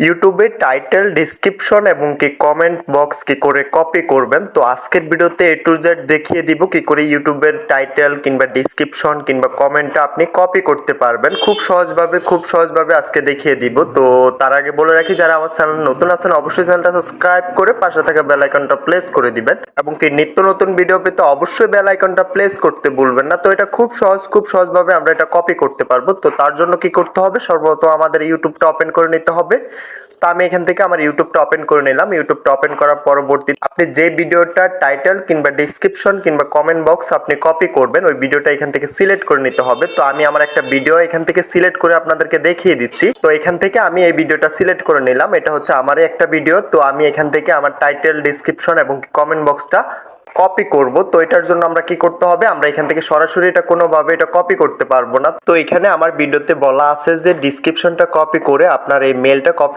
ইউটিউবে title, description এবং কি কমেন্ট বক্স কি করে কপি করবেন। তো আজকের ভিডিওতে এ টু জেড দেখিয়ে দিব কি করে ইউটিউবের টাইটেল কিংবা ডেসক্রিপশন কিংবা কমেন্টটা আপনি কপি করতে পারবেন খুব সহজভাবে আজকে দেখিয়ে দিব। তো তার আগে বলে রাখি, যারা আমার চ্যানেল নতুন আছেন অবশ্যই চ্যানেলটা সাবস্ক্রাইব করে পাশে থাকা বেল আইকনটা প্রেস করে দিবেন এবং কি নিত্য নতুন ভিডিও পেতে অবশ্যই বেল আইকনটা প্রেস করতে ভুলবেন না। তো এটা খুব সহজভাবে আমরা এটা কপি করতে পারবো। তো তার জন্য কি করতে হবে, সর্বপ্রথম আমাদের ইউটিউবটা ওপেন করে নিতে হবে। তো আমি এখান থেকে আমার ইউটিউবটা ওপেন করে নিলাম। ইউটিউবটা ওপেন করার পরবর্তী আপনি যে ভিডিওটা টাইটেল কিংবা ডেসক্রিপশন কিংবা কমেন্ট বক্স আপনি কপি করবেন ওই ভিডিওটা এখান থেকে সিলেক্ট করে নিতে হবে। তো আমি আমার একটা ভিডিও এখান থেকে সিলেক্ট করে আপনাদেরকে দেখিয়ে দিচ্ছি। তো এখান থেকে আমি এই ভিডিওটা সিলেক্ট করে নিলাম, এটা হচ্ছে আমারই একটা ভিডিও। তো আমি এখান থেকে আমার টাইটেল, ডেসক্রিপশন এবং কমেন্ট বক্সটা কপি করব। তো এটার জন্য আমরা কি করতে হবে, আমরা এখান থেকে সরাসরি এটা কোনোভাবে এটা কপি করতে পারবো না। তো এখানে আমার ভিডিওতে বলা আছে যে ডেসক্রিপশনটা কপি করে আপনার এই মেলটা কপি